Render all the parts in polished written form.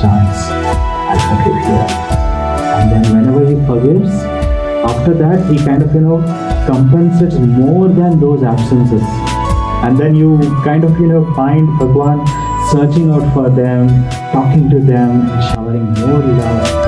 chance, I'll forgive you. And then whenever he forgives, after that he kind of compensates more than those absences. And then you kind of find Bhagwan searching out for them, talking to them, and showering more love.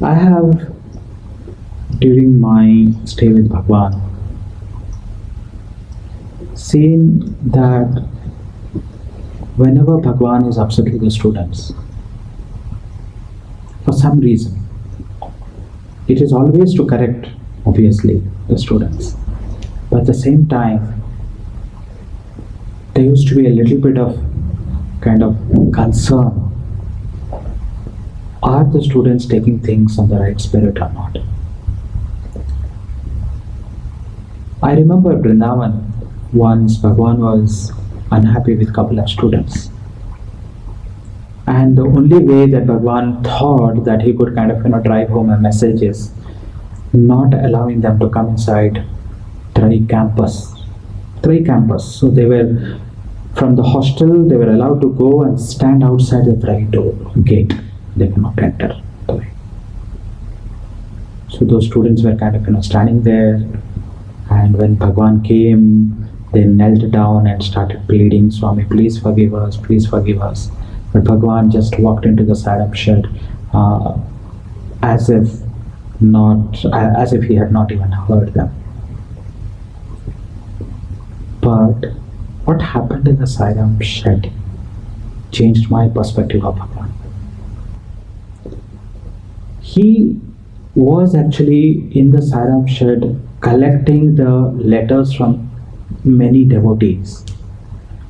I have, during my stay with Bhagwan, seen that whenever Bhagwan is upset with the students, for some reason, it is always to correct, obviously, the students. But at the same time, there used to be a little bit of kind of concern. Are the students taking things on the right spirit or not? I remember Vrindavan, once Bhagwan was unhappy with a couple of students. And the only way that Bhagwan thought that he could kind of drive home a message is not allowing them to come inside Trai campus. So they were, from the hostel, they were allowed to go and stand outside the Trai gate. They cannot enter. So those students were kind of standing there, and when Bhagwan came, they knelt down and started pleading, Swami, please forgive us, please forgive us. But Bhagwan just walked into the saram shed as if he had not even heard them. But what happened in the saram shed changed my perspective of Bhagwan. He was actually in the saram shed collecting the letters from many devotees.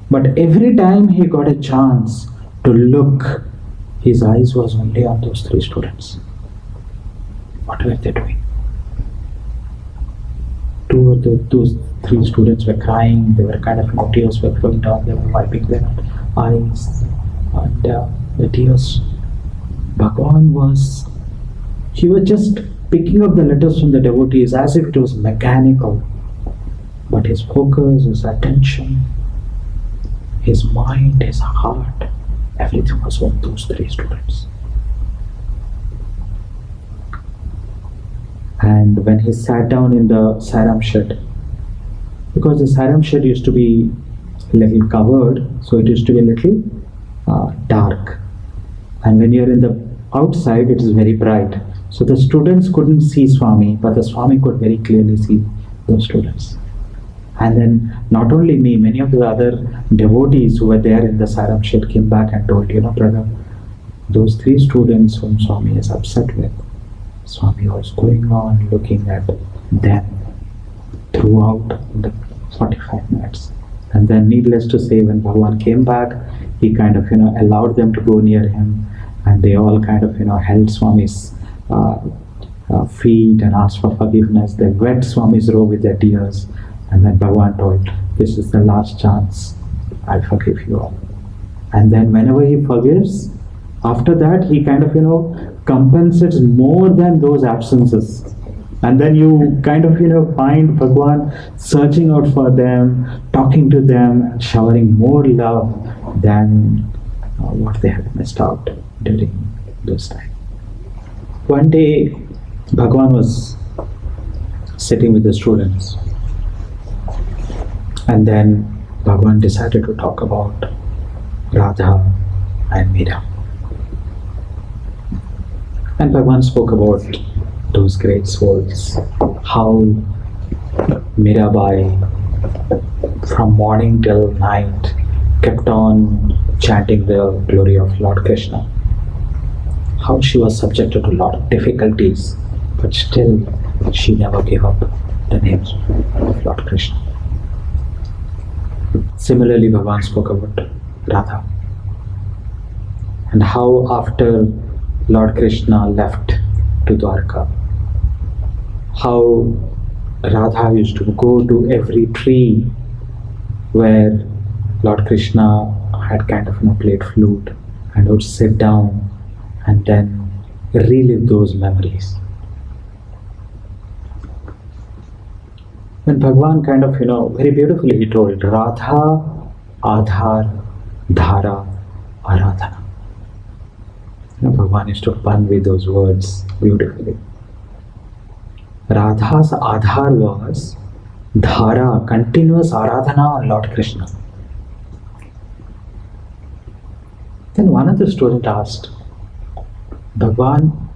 But every time he got a chance to look, his eyes was only on those three students. What were they doing? Those three students were crying, they were kind of, tears were flowing down, they were wiping their eyes, and the tears. Bhagwan was just picking up the letters from the devotees as if it was mechanical. But his focus, his attention, his mind, his heart, everything was on those three students. And when he sat down in the saram shed, because the saram shed used to be a little covered, so it used to be a little dark. And when you're in the outside, it is very bright. So the students couldn't see Swami, but the Swami could very clearly see those students. And then not only me, many of the other devotees who were there in the saram shed came back and told, brother, those three students whom Swami is upset with, Swami was going on looking at them throughout the 45 minutes. And then needless to say, when Bhagwan came back, he kind of allowed them to go near him, and they all kind of held Swami's feet and asked for forgiveness. They wet Swami's robe with their tears, and then Bhagwan told, this is the last chance, I'll forgive you all. And then whenever he forgives, after that he kind of compensates more than those absences. And then you kind of find Bhagwan searching out for them, talking to them, and showering more love than what they had missed out during those times. One day Bhagwan was sitting with the students, and then Bhagwan decided to talk about Radha and Meera. And Bhagwan spoke about those great souls, how Mirabai from morning till night kept on chanting the glory of Lord Krishna, how she was subjected to a lot of difficulties, but still she never gave up the name of Lord Krishna. Similarly, Bhagwan spoke about Radha. and how after Lord Krishna left to Dwarka, how Radha used to go to every tree where Lord Krishna had kind of played flute and would sit down and then relive those memories. When Bhagwan kind of, very beautifully he told, Radha, Adhar, Dhara, Aradhana. Bhagwan used to pun with those words beautifully. Radha's Adhar was Dhara, continuous Aradhana on Lord Krishna. Then one of the students asked, Bhagwan,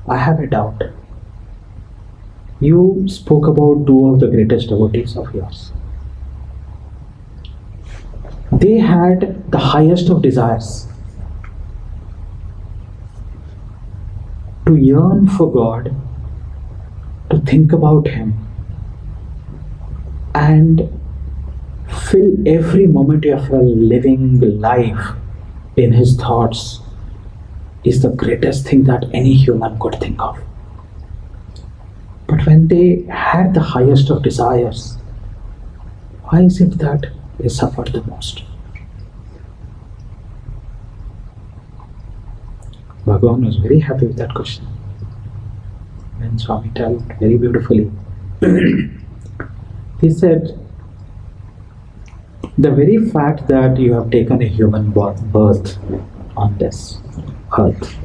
I have a doubt. You spoke about two of the greatest devotees of yours. They had the highest of desires to yearn for God, to think about Him, and fill every moment of a living life in His thoughts is the greatest thing that any human could think of. But when they had the highest of desires, why is it that they suffered the most? Bhagavan was very happy with that question. And Swami told very beautifully. He said, the very fact that you have taken a human birth on this earth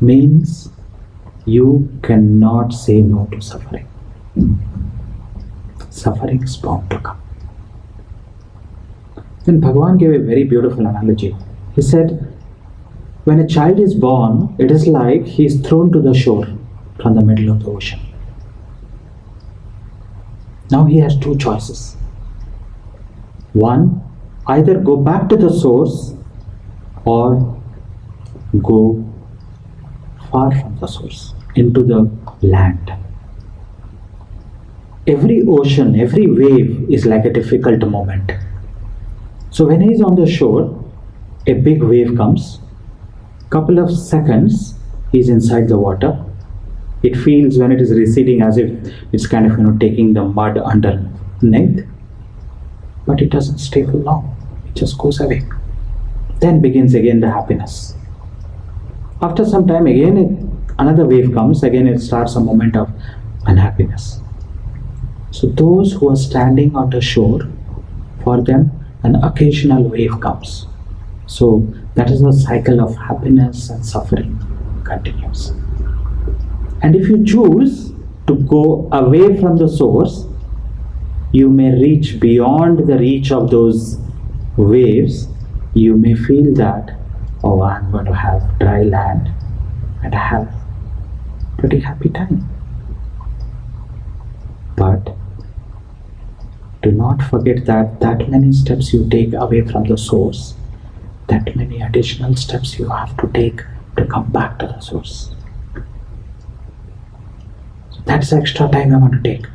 means you cannot say no to suffering. Suffering is bound to come. Then Bhagavan gave a very beautiful analogy. He said, when a child is born, it is like he is thrown to the shore from the middle of the ocean. Now he has two choices. One, either go back to the source or go far from the source, into the land. Every ocean, every wave is like a difficult moment. So when he is on the shore, a big wave comes. Couple of seconds, he is inside the water. It feels when it is receding as if it's kind of taking the mud underneath. But it doesn't stay for long. It just goes away. Then begins again the happiness. After some time again another wave comes, again it starts a moment of unhappiness. So those who are standing on the shore, for them an occasional wave comes. So that is the cycle of happiness and suffering continues. And if you choose to go away from the source, you may reach beyond the reach of those waves. You may feel that, oh, I'm going to have dry land and have pretty happy time. But do not forget that many steps you take away from the source, that many additional steps you have to take to come back to the source. So that's extra time I want to take.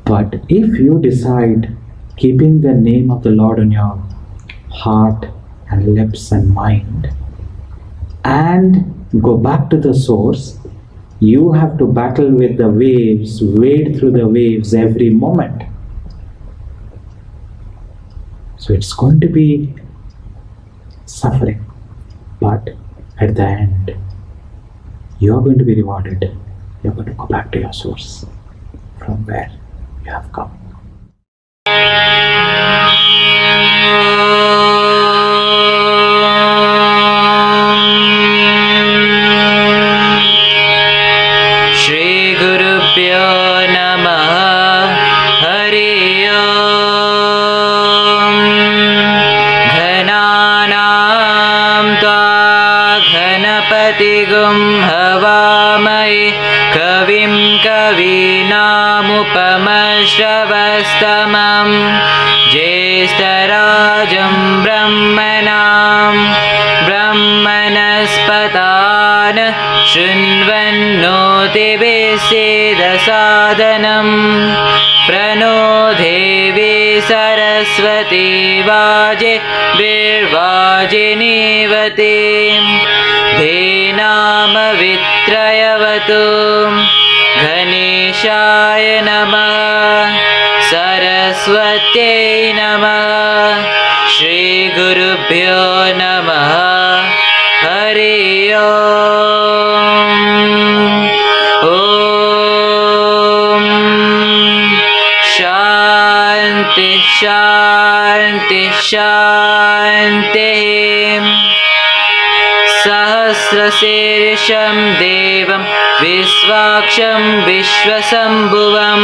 But if you decide keeping the name of the Lord in your heart and lips and mind and go back to the source, you have to battle with the waves, wade through the waves every moment. So it's going to be suffering, but at the end, you are going to be rewarded. You are going to go back to your source from where you have come. Shri Guru Pyo Namaha Hari Om Ghananam Tva Ghanapati Gum Havamai Kavim Kavinam Upamashravastamam Jyestarajam Brahmanam Brahmanaspatan Shunvannotivisedasadanam Prano Devi Saraswati वाजे बिर्वाजिनीवती धेनामवित्रयवतु गणेशाय नमः सरस्वत्यै नमः श्रीगुरुभ्यो नमः हरि ओम् ॐ शान्ति शान्ति शान्तिः सहस्रशीर्षं देवं विश्वाक्षं विश्वशम्भुवं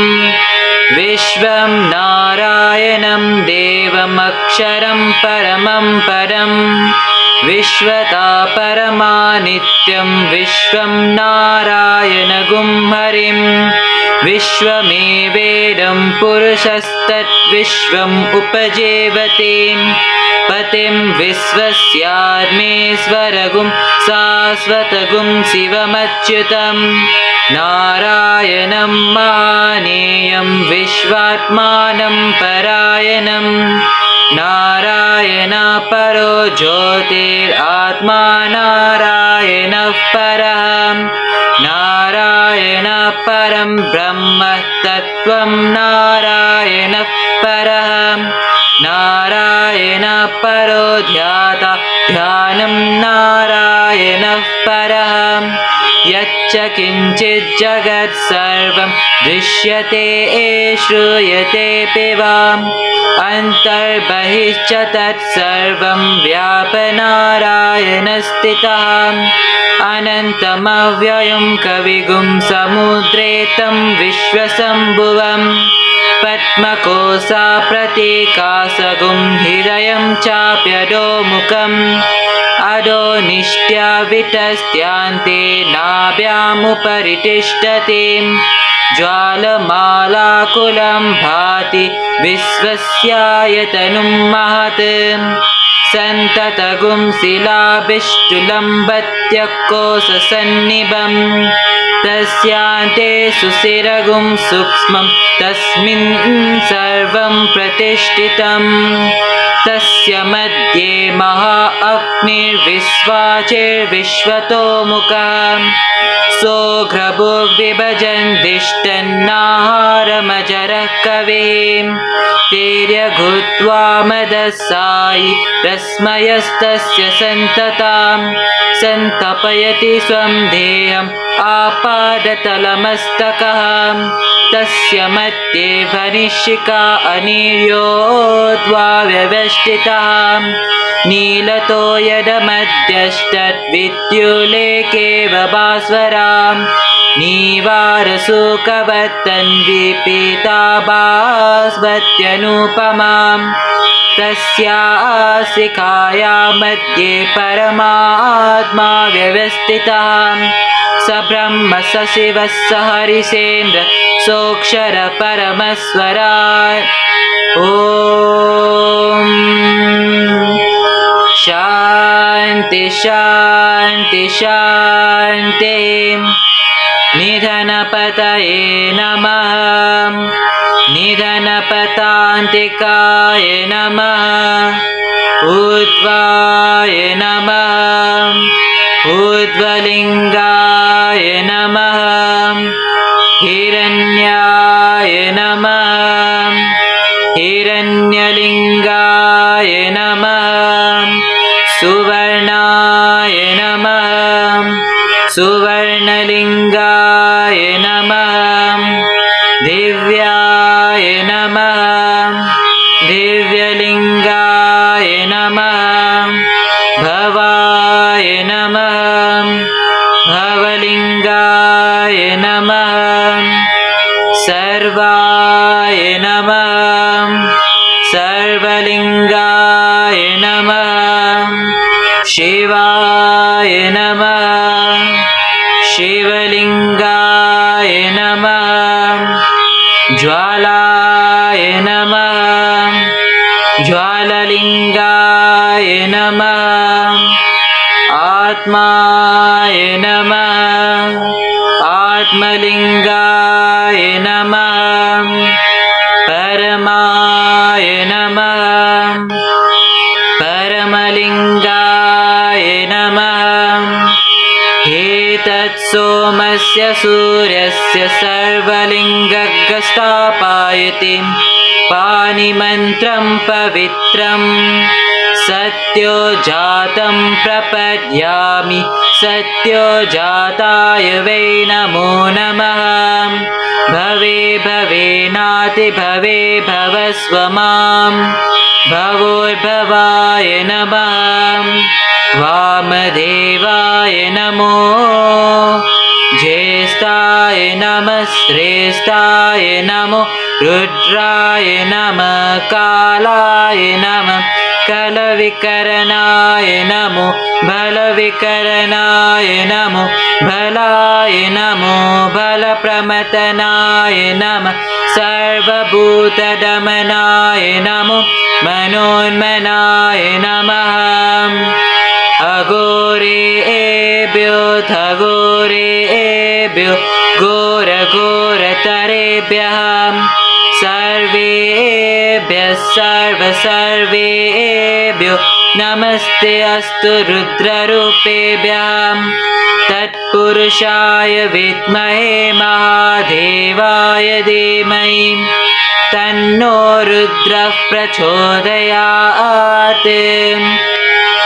विश्वं नारायणं देवमक्षरं परमं परं विश्वतापरमानित्यं विश्वं नारायणगुं हरिं विश्वमेवेदं पुरुषस्तद्विश्वम् उपजीवति पतिं विश्वस्यात्मेश्वरगुं शाश्वतगुं शिवमच्युतं नारायणं मानेयं विश्वात्मानं परायणं नारायण परो ज्योतिरात्मा नारायणः परः नारायण परं ब्रह्म तत्त्वं नारायणः परः नारायण परो ध्याता ध्यानं नारायणः परः यच्च किञ्चित् जगत् सर्वं दृश्यते श्रूयतेऽपि वा अन्तर्बहिश्च तत्सर्वं व्यापनारायणस्थितः अनन्तमव्ययं कविगुं समुद्रे तं विश्वशम्भुवं पद्मकोशा प्रतीकासगुं हृदयं चाप्यधोमुखम् अधो निष्ट्या वितस्त्यान्ते नाभ्यामुपरि तिष्ठति ज्वालमालाकुलं भाति विश्वस्यायतनुं महत् सन्ततगुं शिलाभिष्टुलम्बत्यकोशसन्निभं तस्यान्ते सुशिरगुं सूक्ष्मं तस्मिन् सर्वं प्रतिष्ठितं तस्य मध्ये महा अग्निर्विश्वाचिर्विश्वतोमुखः सोऽघ्रभुग्विभजन् दिष्टन्नाहारमजरः कविः तिर्यघुत्वा मदसायि रश्मयस्तस्य सन्ततां सन्तपयति स्वं देहम् आपादतलमस्तकः तस्य मध्ये भनिशिखा अनिर्योद्वा व्यवस्थितः नीलतो यदमध्यष्टद्विद्युलेकेव भास्वरां नीवारसूकवत्तन्वी पीताभास्वत्यनुपमां तस्याः शिखायां मध्ये परमात्मा व्यवस्थितः स ब्रह्म स शिवः स हरिसेन्द्र सोऽक्षर परमस्वराय ॐ शान्ति शान्ति शान्तिः निधनपतये नमः निधनपतान्तिकाय नमः ऊर्ध्वाय नमः ऊर्ध्वलिङ्गाय नमः हिरण्याय नमः हिरण्यलिङ्गाय नमः सुवर्णाय नमः सुवर्णलिङ्गाय नमः दिव्याय नमः दिव्यलिङ्गाय नमः भवाय नमः भवलिङ्गाय नमः सर्वाय नमः सर्वलिङ्गाय नमः शिवाय नमः शिवलिङ्गाय नमः ज्वालाय नमः ज्वाललिङ्गाय नमः आत्माय नमः आत्मलिङ्गाय नमः परमाय तस्य सूर्यस्य सर्वलिङ्गगस्तापायतिं पानिमन्त्रं पवित्रं सत्यो जातं प्रपद्यामि सत्यो जाताय वै नमो नमः भवे भवेनाति भवे भवस्व मां भवोर्भवाय नमः वामदेवाय नमो ज्येष्ठाय नमः श्रेष्ठाय नमो रुद्राय नमः कालाय नमः कलविकरणाय नमो बलविकरणाय नमो बलाय नमो बलप्रमतनाय नमः सर्वभूतदमनाय नमो मनोन्मनाय नमः अघोरेभ्यो थघोरेभ्यो घोरघोरतरेभ्यः सर्वेभ्यः सर्वेभ्यो नमस्ते अस्तु रुद्ररूपेभ्यः तत्पुरुषाय विद्महे महादेवाय धीमहि तन्नो रुद्रः प्रचोदयात्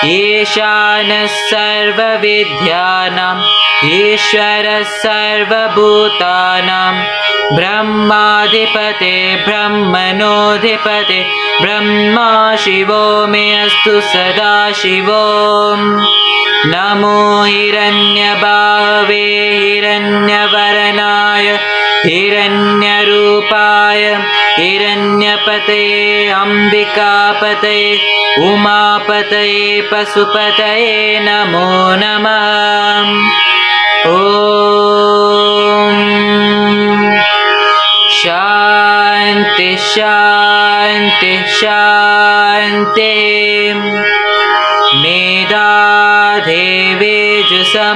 ईशानः सर्वविद्यानाम् ईश्वरः सर्वभूतानां ब्रह्माधिपते ब्रह्मणोऽधिपते ब्रह्मा शिवो मे अस्तु सदा शिवो नमो हिरण्यबाहवे हिरण्यवर्णाय हिरण्यरूपाय हिरण्यपतये अम्बिकापतये उमापतये पशुपतये नमो नमः ॐ शान्ति शान्ति शान्ति मेधादेवी जुसमानानागात्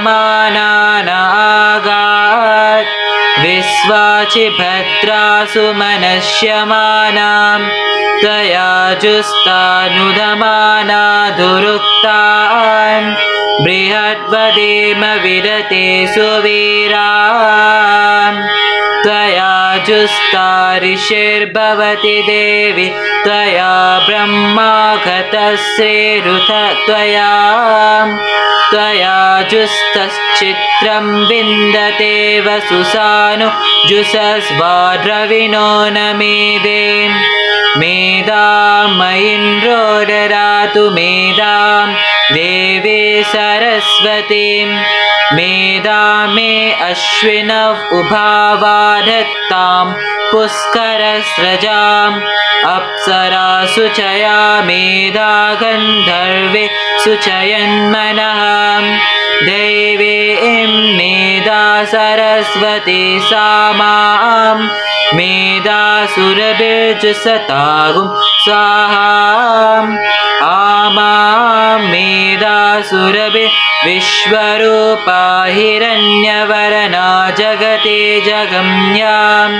विश्वाचि भद्रासु मनश्यमानां तया जुस्तानुदमाना दुरुक्तान् बृहद्वदेम विरते सुवीरान् त्वया जुस्तारिषिर्भवति देवि त्वया ब्रह्मा गतश्रीरुथ त्वया जुस्तश्चित्रं विन्दते वसुसानु जुषस्वाद्रविणो न मेदे मेधामयीन्द्रो ददातु मेधां देवी सरस्वतीं मेधा मे अश्विनः उभावाधत्तां पुष्करस्रजाम् अप्सरासु चया मेधा गन्धर्वे सुचयन्मनः दैवीं मेधा सरस्वती सा मां मेधासुरभिर्जुषतागुं स्वाहा आमां मेधासुरभिः विश्वरूपा हिरण्यवर्णा जगति जगम्याम्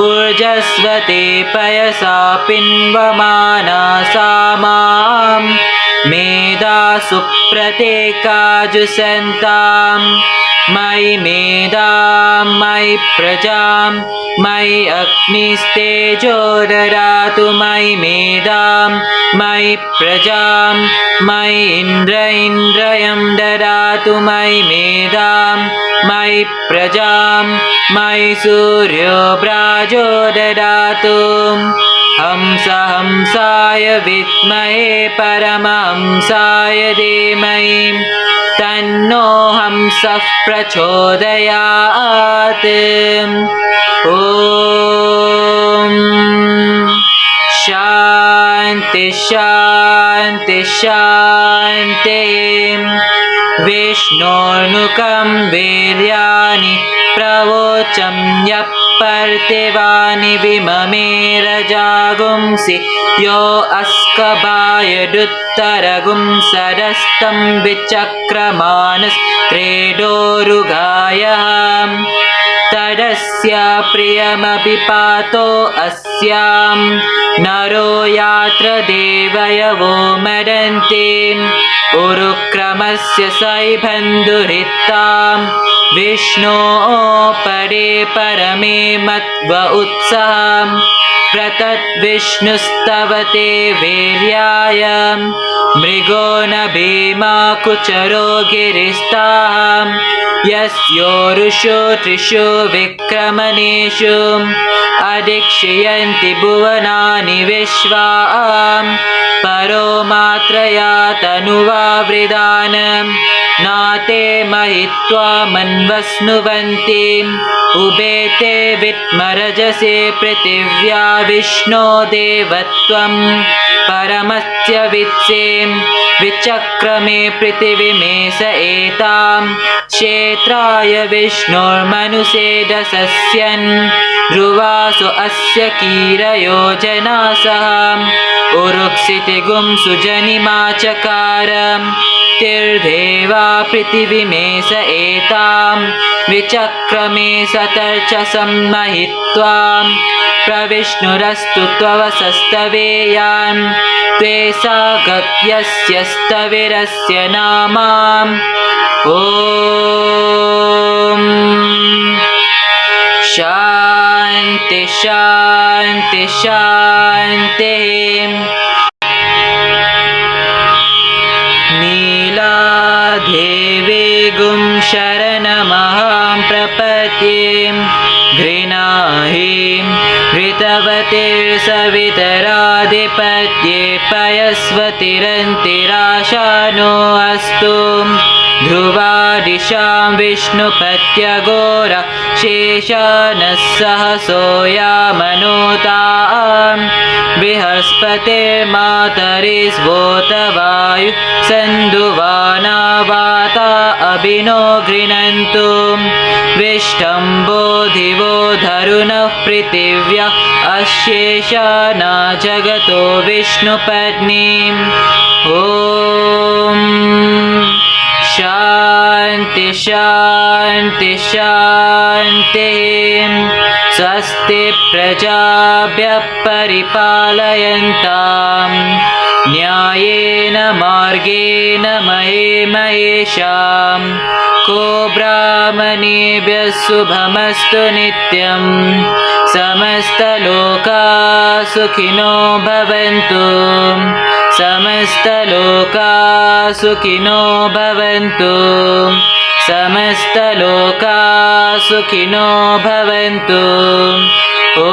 ऊर्जस्वती पयसा पिन्वमाना सा मां मेधा सुप्रत्येकाजुषन्तां मयि मेधां मयि प्रजां मयि अग्निस्तेजो ददातु मयि मेधां मयि प्रजां मयि इन्द्रियं ददातु मयि मेधां मयि प्रजां मयि सूर्यो व्राजो ददातु हंसाय विद्महे परमहंसाय धीमहि तन्नो हंसः प्रचोदयात् ॐ शान्ति शान्ति शान्ति विष्णोर्नुकं वीर्याणि प्रवोचं यः पर्तिवानि विममे रजागुंसि यो अस्कबायदुत्तरगुं सरस्तं विचक्रमानस्त्रेडोरुगायः तदस्य प्रियमपि पातो अस्यां नरो यात्र देवयवो मदन्ति उरुक्रमस्य सैबन्धुरित्तां विष्णो परे परमे मत्व उत्साहं प्रतद्विष्णुस्तवते वीर्याय मृगो न भीमा कुचरो गिरिस्ताः यस्योरुषो त्रिषु विक्रमणेषु अधिक्षयन्ति भुवनानि विश्वा परो मात्रया तनुवा वृदान् नाते महित्वा मन्वस्नुवन्ति उभे ते विद्मरजसे पृथिव्या विष्णो देवत्वं परमस्य वित्से विचक्रमे पृथिवीमेष एतां क्षेत्राय विष्णोर्मनुषेदसस्यन् ध्रुवासु अस्य कीरयो जनासः उरुक्षितिगुं सुजनिमाचकार तिर्देवा पृथिवीमेष एतां विचक्रमे सतर्चसं महित्वा प्रविष्णुरस्तु त्ववसस्तवेयान् त्वे सागत्यस्य स्तविरस्य नामाम् ॐ शान्ति शान्ति शान्तिः नीलादेवी गुं शरणमहं प्रपद्ये घृणाहिं घृतवतीर्सवितराधिपत्ये पयस्वतिरन्तिराशानो अस्तु ध्रुवादिशां विष्णुपत्यघोर शेषानः सहसोयामनुतां बृहस्पतिर्मातरिस्वोतवायु सन्दुवानावाता अभिनो गृह्णन्तु विष्टम्भो दिवो धरुणः पृथिव्या अशेषाना जगतो विष्णुपत्नीम् ॐ शान्ति शान्ति शान्तिः स्वस्ति प्रजाभ्यः परिपालयन्तां न्यायेन मार्गेण महेशां को ब्राह्मणेभ्यः शुभमस्तु नित्यं समस्तलोकाः सुखिनो भवन्तु समस्तलोकाः सुखिनो भवन्तु समस्तलोकाः सुखिनो भवन्तु ॐ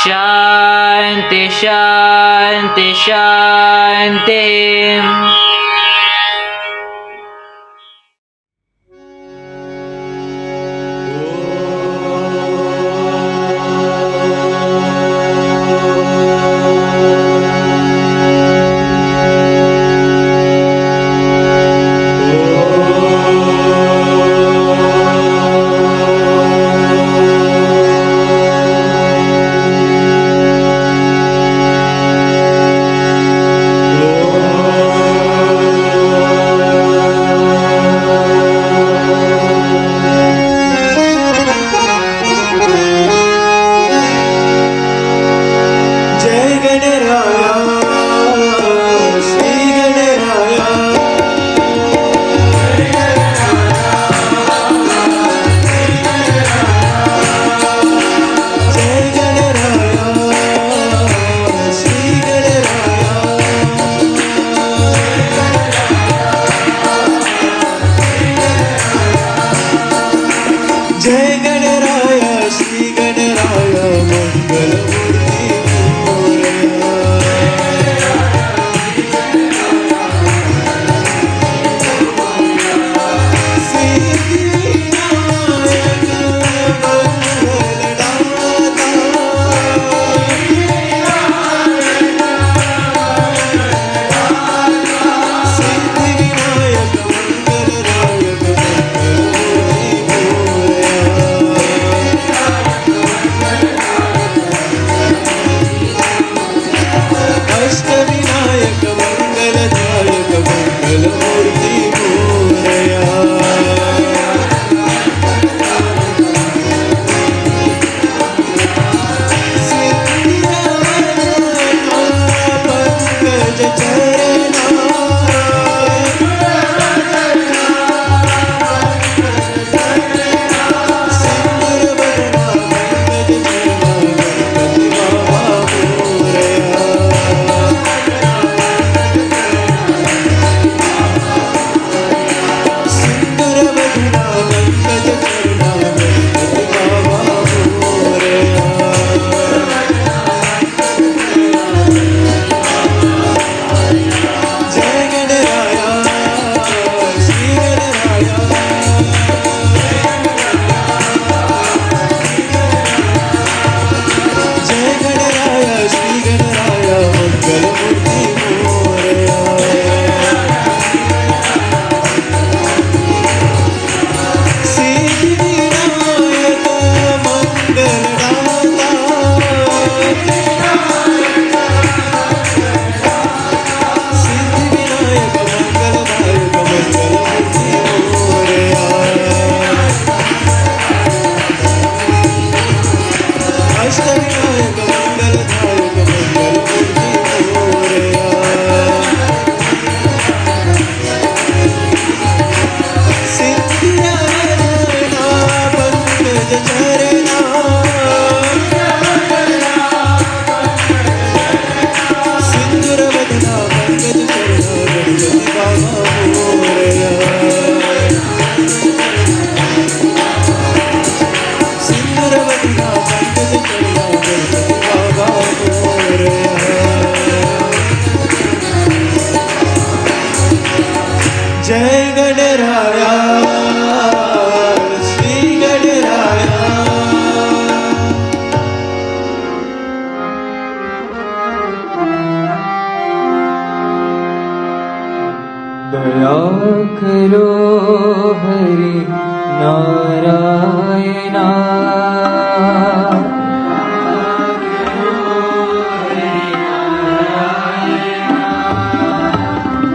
शान्ति शान्ति शान्तिः ॐ अष्टविनायक मंगलदायक मंगलमूर्ति मोरया। सिद्धिनयना पंकज चरणा सिंदूरवदना पंकज चरणा गणपति बाबा मोरया। सिंदूरवदना पंकज चरणा गणपति बाबा मोरया। जय गणराया श्री गणराया। दया करो हरि नारायणा।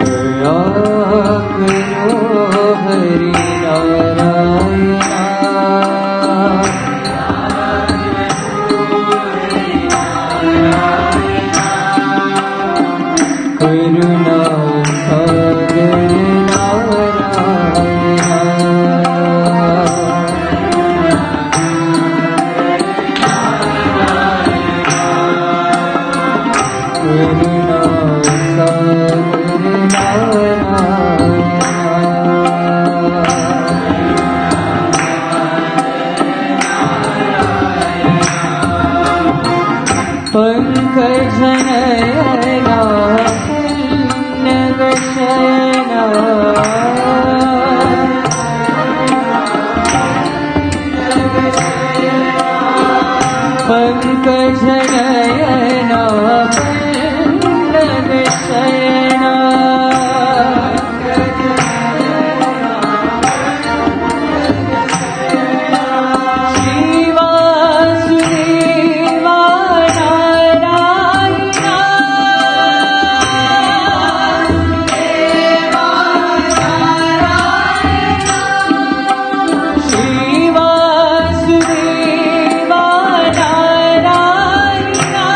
दया करो हरि नारायणा। करुणा सागर नारायणा। करुणा सागर नारायणा। पंकज नयना पुण्यवशयना। पंकज नयना पुण्यवशयना। श्रीवासुदेवा नारायणा। श्रीवासुदेवा नारायणा।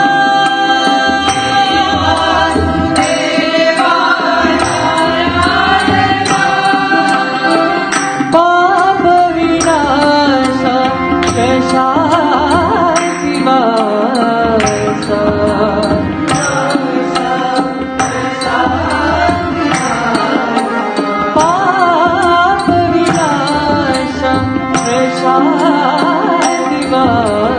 पाप विनाश शांति वास। पाप विनाश शांति वास।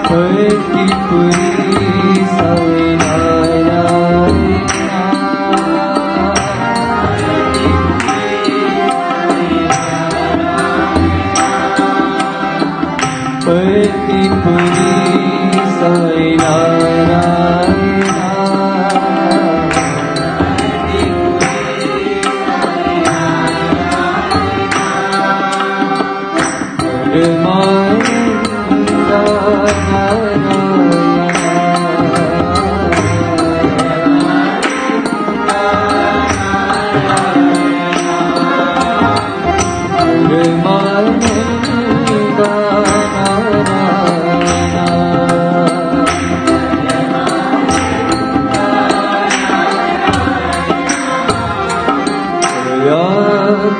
पति पुरी सविनारायणा। पति पुरी सविनारायणा।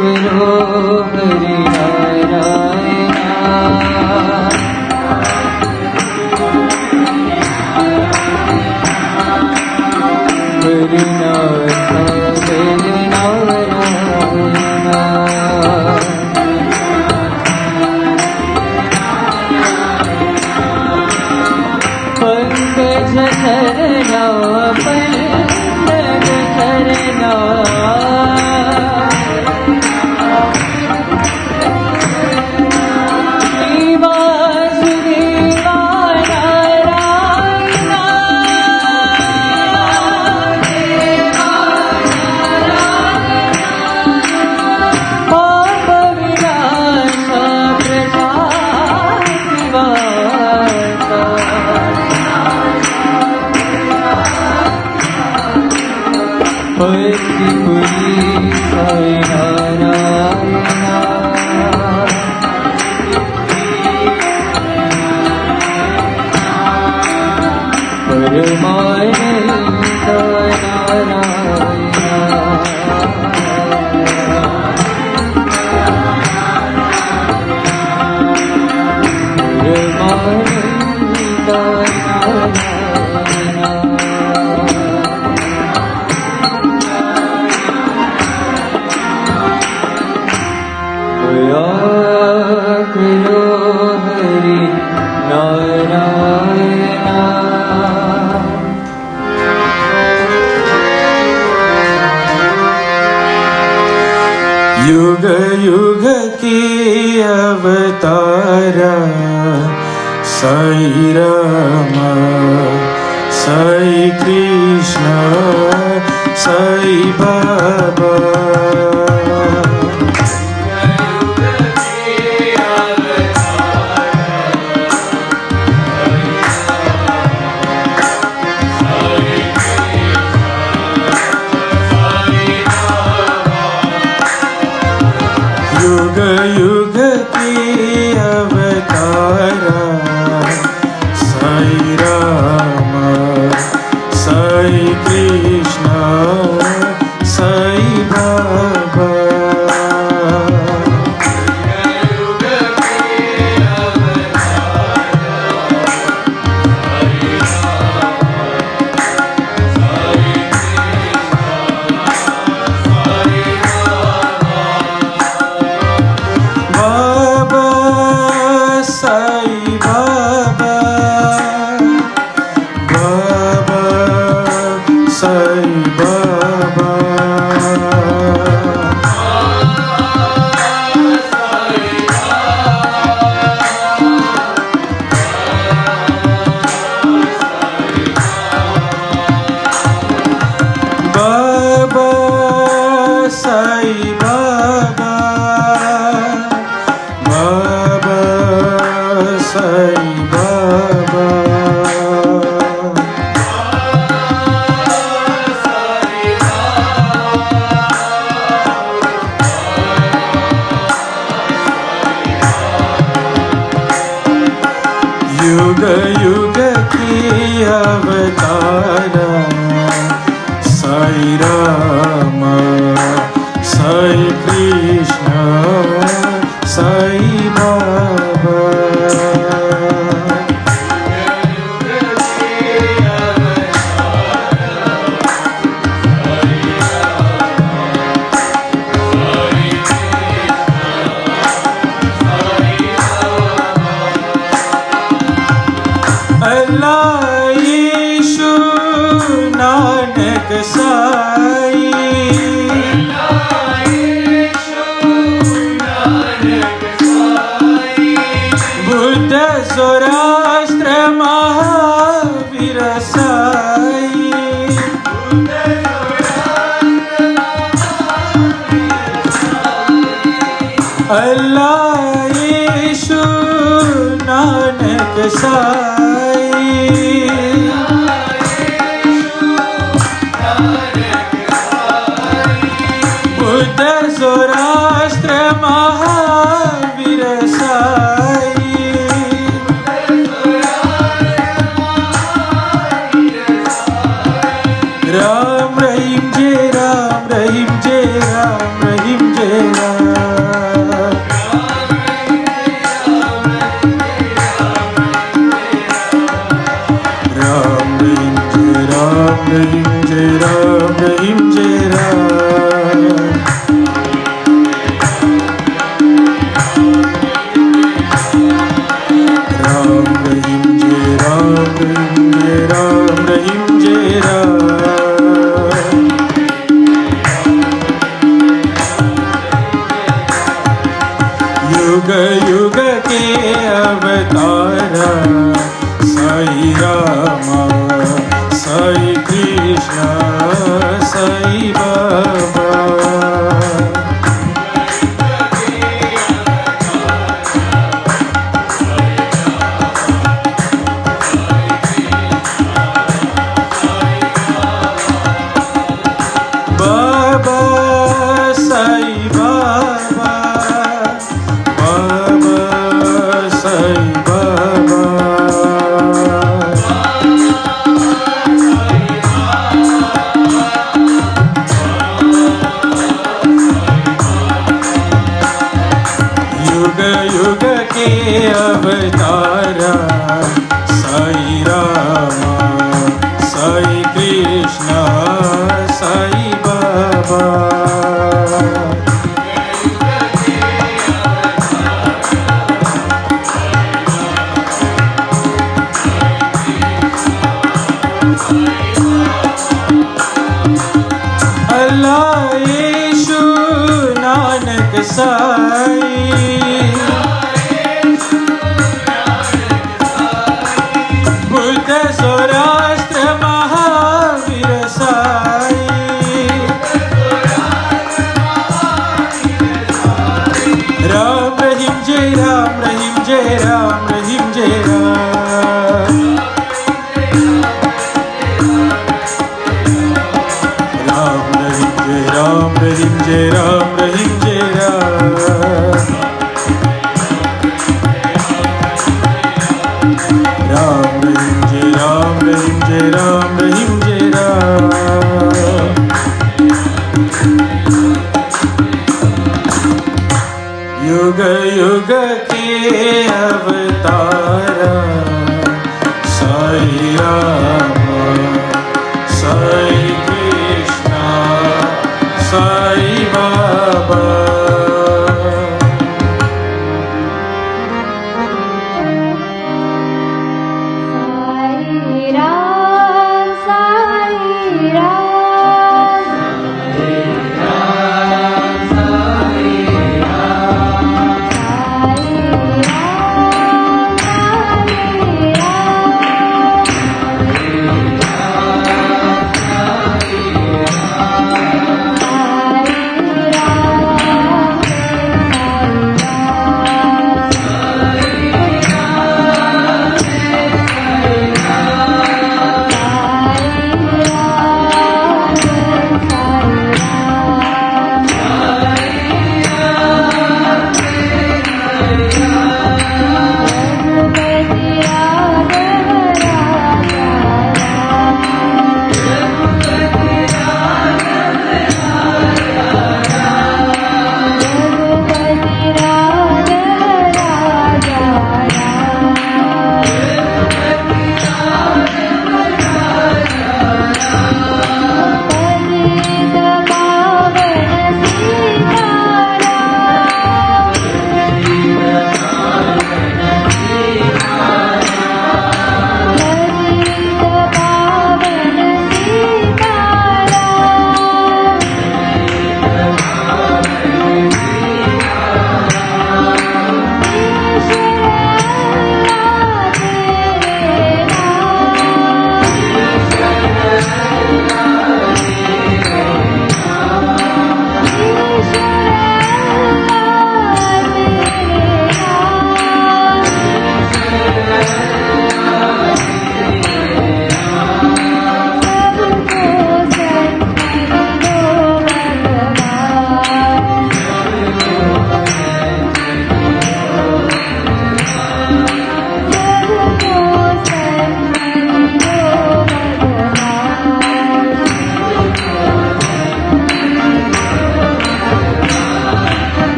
करो हरि नारायणा। करुणा सागर नारायणा। पंकज चरणा पंकज चरणा। शिव युग युग की अवतारा साई राम साई कृष्ण साई बाबा युग युग की अवतारा साई राम साई कृष्ण साई बाबा युग युग की अवतारा साई राम साई कृष्ण साई बाबा अल्लाह यीशु नानक साई बुद्ध ज़ोरास्ट्र महावीर साई अल्लाह यीशु नानक साई बुद्ध ज़ोरास्ट्र महावीर साई राम रहीम जय राम रहीम जय राम रहीम जय राम रहीम जय राम रहीम जय राम राम रहीम जय राम रहीम जय राम रहीम जय राम युग युग के अवतारा साई राम साई कृष्ण साई बाबा बाबा साई बाबा बाबा युग के अवतारा साई रामा साई कृष्णा साई बाबा अल्लाह यीशु नानक साई बुद्ध सौराष्ट्र महावीर साई राम रहीम जय राम रहीम जय राम रहीम जय राम राम रहीम जय राम रहीम जय राम राम रहीम जय राम रहीम जय राम रहीम जय राम युग युग के अवतारा साई रामा साई कृष्णा साई बाबा साई राम साई राम साई राम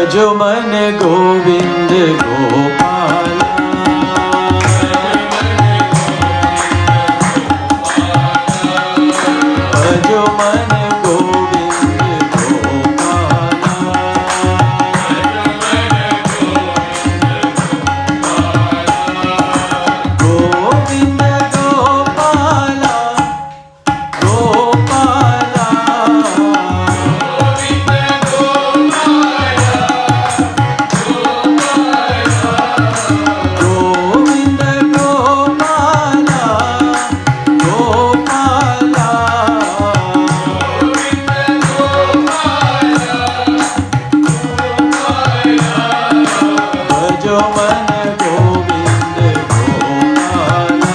भजो मन गोविंद गोपाला भजो मन गोविंद गोपाला गोविंद गोपाला गोपाला गोविंद गोपाला गोपाला भजो मन गोविंद गोपाला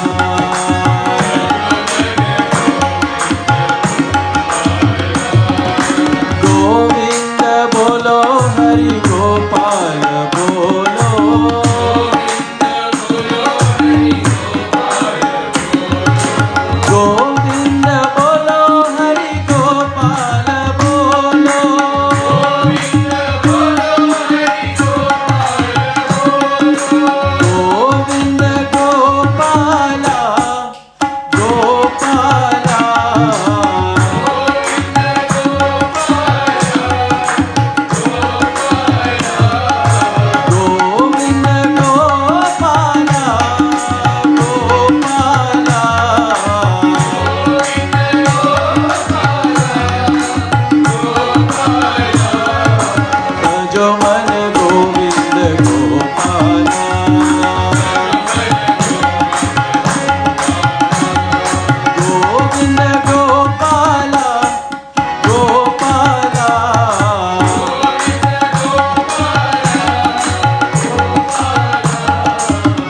गोविंद बोलो हरि गोपाल बोलो गोविंद बोलो हरि गोपाल बोलो गोविंद गोपाला गोपाला गोविंद गोपाला गोपाला भजो मन गोविंद गोपाला गोविंद गोपाला गोपाला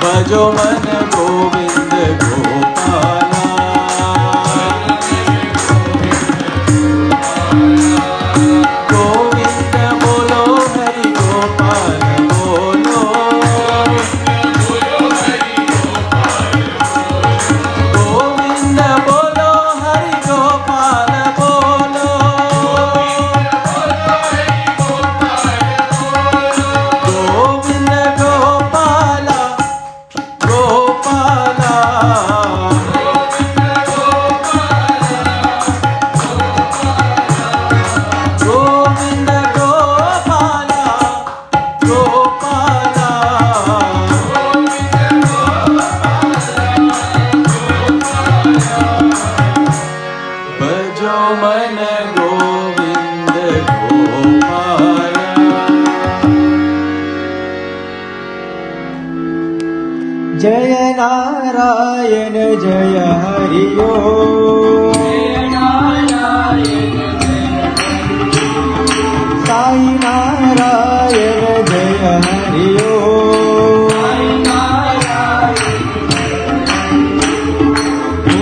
भजो मन गोविंद गोपाला गोविंद बोलो हरि गोपाल बोलो गोविंद बोलो हरि गोपाल बोलो गोविंद गोपाला गोपाला गोविंद गोपाला गोपाला भजो मन गोविंद गोपाला जय नारायण जय हरि साई नारायण जय हरि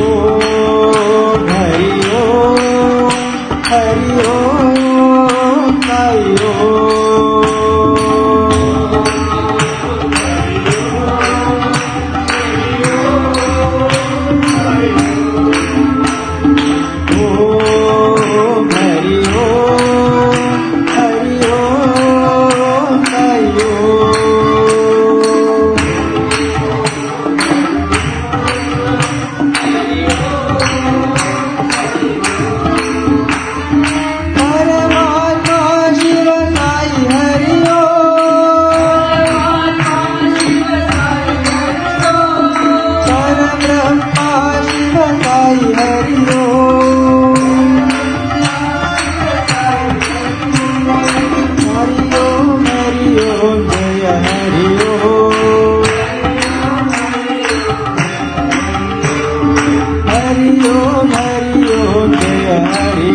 ओम हरि ओम हरि ओम साई ओम हरि ओम हरि ओम साई परमात्मा शिव साई हरि परब्रह्मा शिव साई हरि हरि ओम जय हरि हरि ओम जय हरि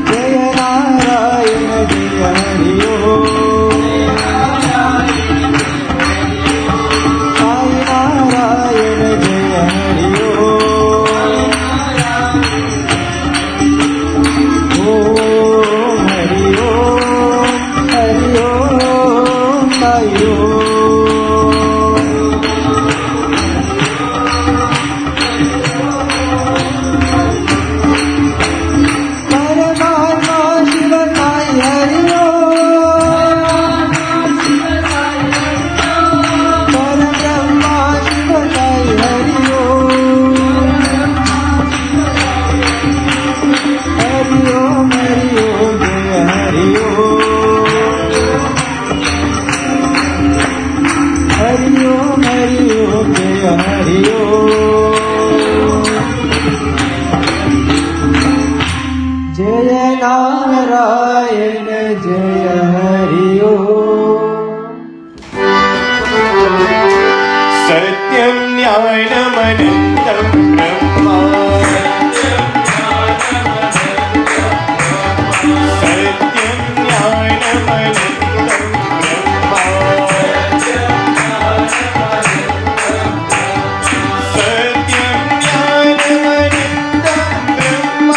जय नारायण जय हरि साई नारायण जय हरि ओम हरि ओम साई जय हरि जय नारायण जय हरि सत्यं न्यायमनन्तं ब्रह्मा सत्यं न्यायमनन्तं ब्रह्मा सत्यं न्यायमनन्तं ब्रह्मा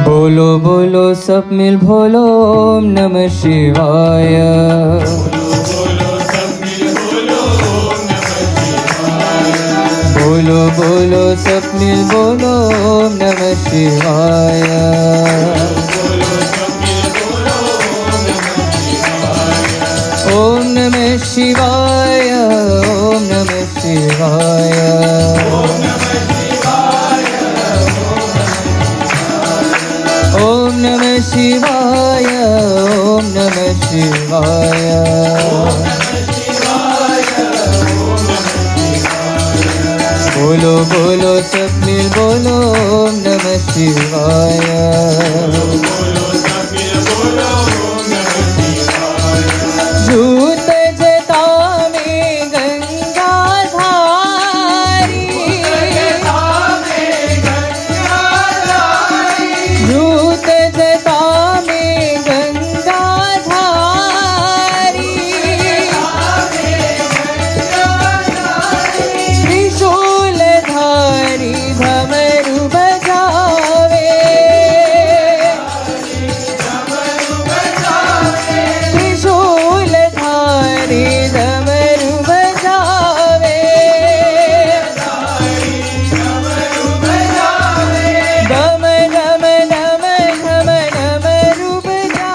बोलो बोलो सब मिल बोलो ओम नमः शिवाय बोलो बोलो सब मिल बोलो ओम नमः शिवाय ओम नमः शिवाय ओम नमः शिवाय ओम नमः शिवाय ओम नमः शिवाय बोलो बोलो सब मिल बोलो ओम नमः शिवाय झूठ जटा में गंगा धारी झूठ जटा में गंगा धारी त्रिशूल धारी धमरु बजावे त्रिशूल धारी धमरु बजावे धम धम धम धम धमरु बजा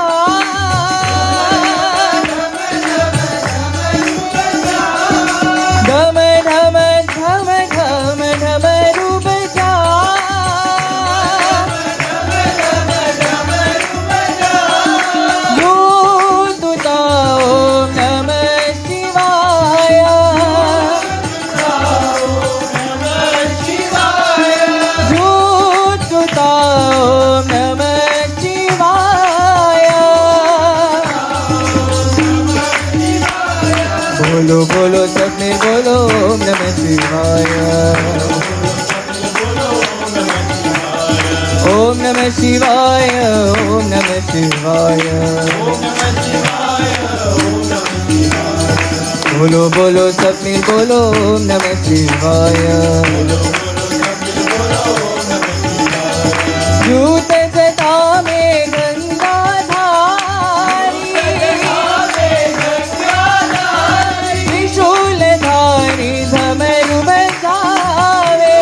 धम धम धम धम धमरु बजा दूतुता ओम नमः शिवाय दूतुता ओम नमः शिवाय बोलो बोलो सब में बोलो ओम नमः शिवाय ओम नमः शिवाय ओम नमः शिवाय बोलो बोलो सब में बोलो ओम नमः शिवाय झूठ जटा में गंगा धारी त्रिशूल धारी धमरु बजावे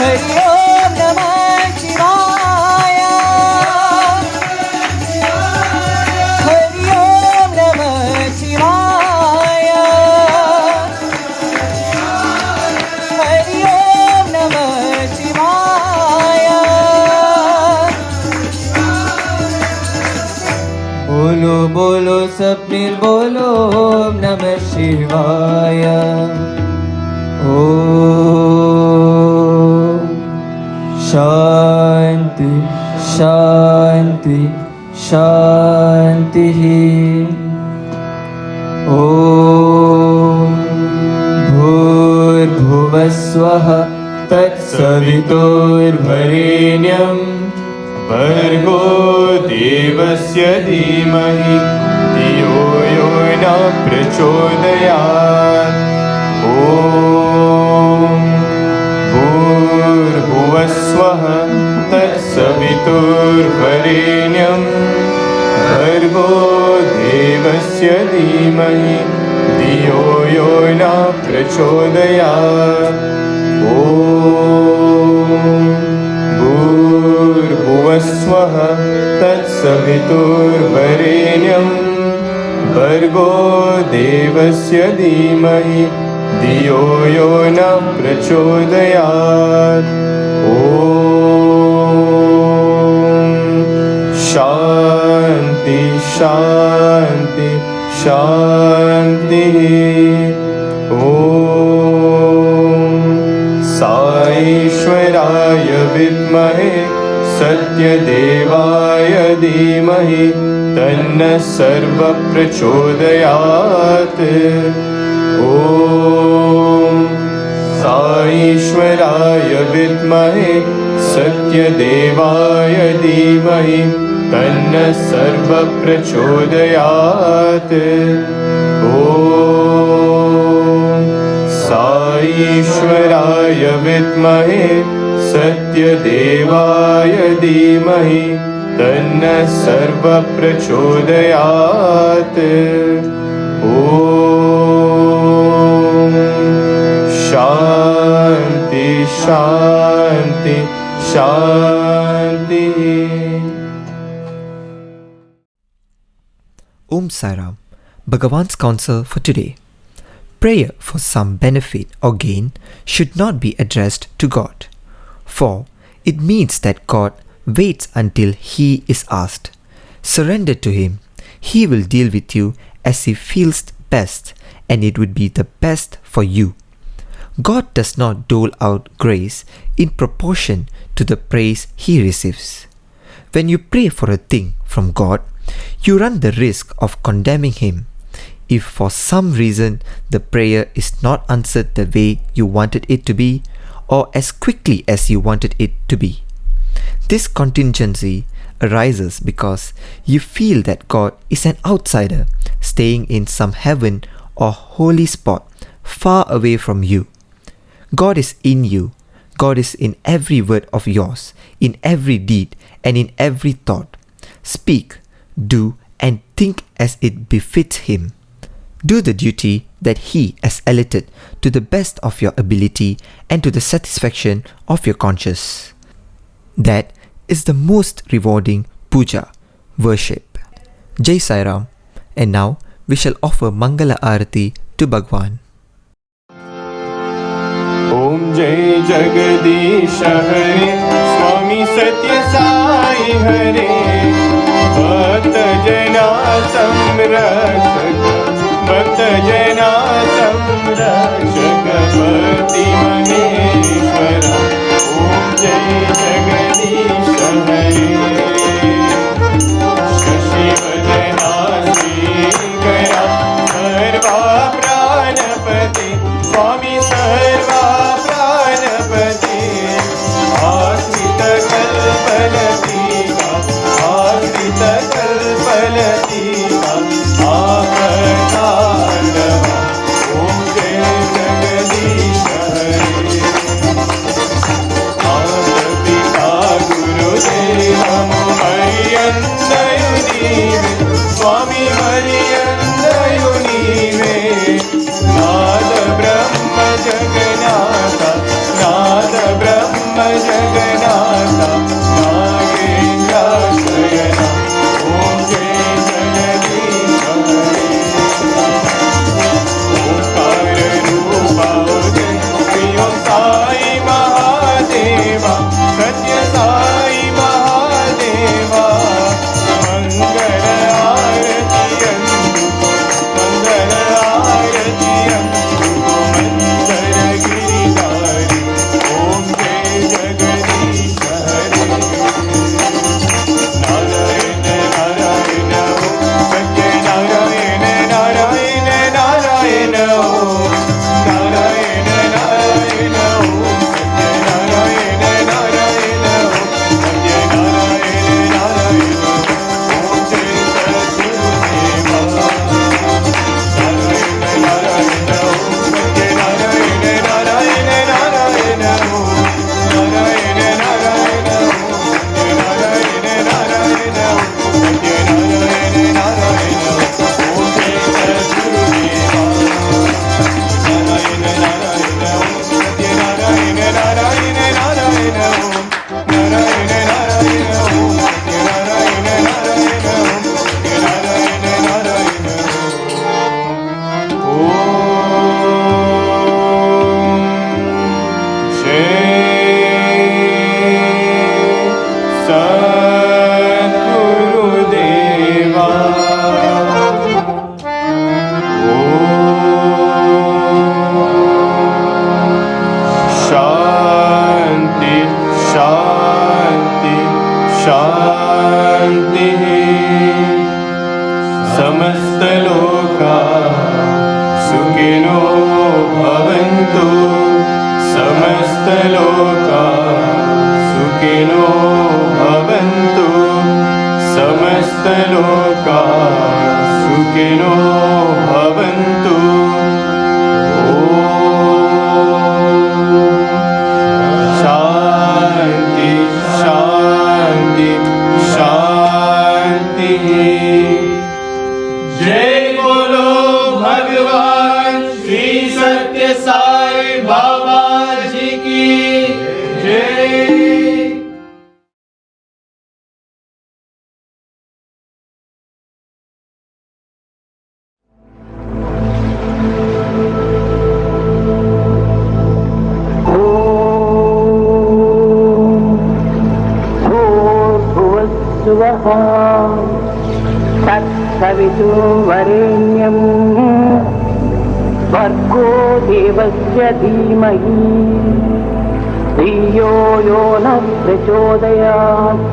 Hari Om Namah Shivaya. Hari Om Namah Shivaya. Hari Om Namah Shivaya. बोलो बोलो सब मिल बोलो ओम नमः शिवाय. ओम शांति शांति शांति. ओम भूर्भुवस्वः तत्सवितुर्वरेण्यं भर्गो देवस्य धीमहि धियो यो न प्रचोदयात्. ॐ भूर्भुवस्वः तत्सवितुर्वरेण्यं भर्गो देवस्य धीमहि धियो यो न प्रचोदयात्. ॐ भूर्भुवस्वः तत्सवितुर्वरेण्यं भर्गो देवस्य धीमहि धियो यो न प्रचोदयात्. ॐ शान्ति शान्ति शान्तिः. ॐ साईश्वराय विद्महे सत्यदेवाय धीमहि तन्नः सर्वः प्रचोदयात्. ॐ साईश्वराय विद्महे सत्यदेवाय धीमहि तन्नः सर्वः प्रचोदयात्. ॐ साईश्वराय विद्महे सत्यदेवाय धीमहि तन्नः सर्वः प्रचोदयात्. ॐ शान्ति शान्ति शान्तिः. Om Sai Ram. Bhagavan's counsel for today. Prayer for some benefit or gain should not be addressed to God, for it means that God waits until He is asked. Surrender to Him. He will deal with you as He feels best, and it would be the best for you. God does not dole out grace in proportion to the praise He receives. When you pray for a thing from God, you run the risk of condemning Him if for some reason the prayer is not answered the way you wanted it to be or as quickly as you wanted it to be. This contingency arises because you feel that God is an outsider staying in some heaven or holy spot far away from you. God is in you. God is in every word of yours, in every deed and in every thought. Speak, do and think as it befits Him. Do the duty that He has allotted to the best of your ability and to the satisfaction of your conscience. That is the most rewarding puja, worship. Jai Sai Ram. And now we shall offer Mangala Arati to Bhagwan. Om Jai Jagadish Hare Swami Satya Sai Hare Bhakta Jana Samrakshak Bhakta Jana Samrakshak Bhakti Maheshwara. Om Jai Jagadish Hare Shashivadana Srikara Sarva Pranapati Swami Sarva Pranapati Asrita Kalpalatika Asrita Kalpalatika Apatandava. Om Jai Jagadish Hare लोका सुखिनो भवन्तु समस्तलोका सुखिनो भवन्तु शान्ति शान्ति शान्ति जय बोलो भगवान श्री सत्य साई बाबा जी की जय। भूर्भुवस्सुवः तत्सवितुर्वरेण्यं भर्गो देवस्य धीमहि धियो यो नः प्रचोदयात्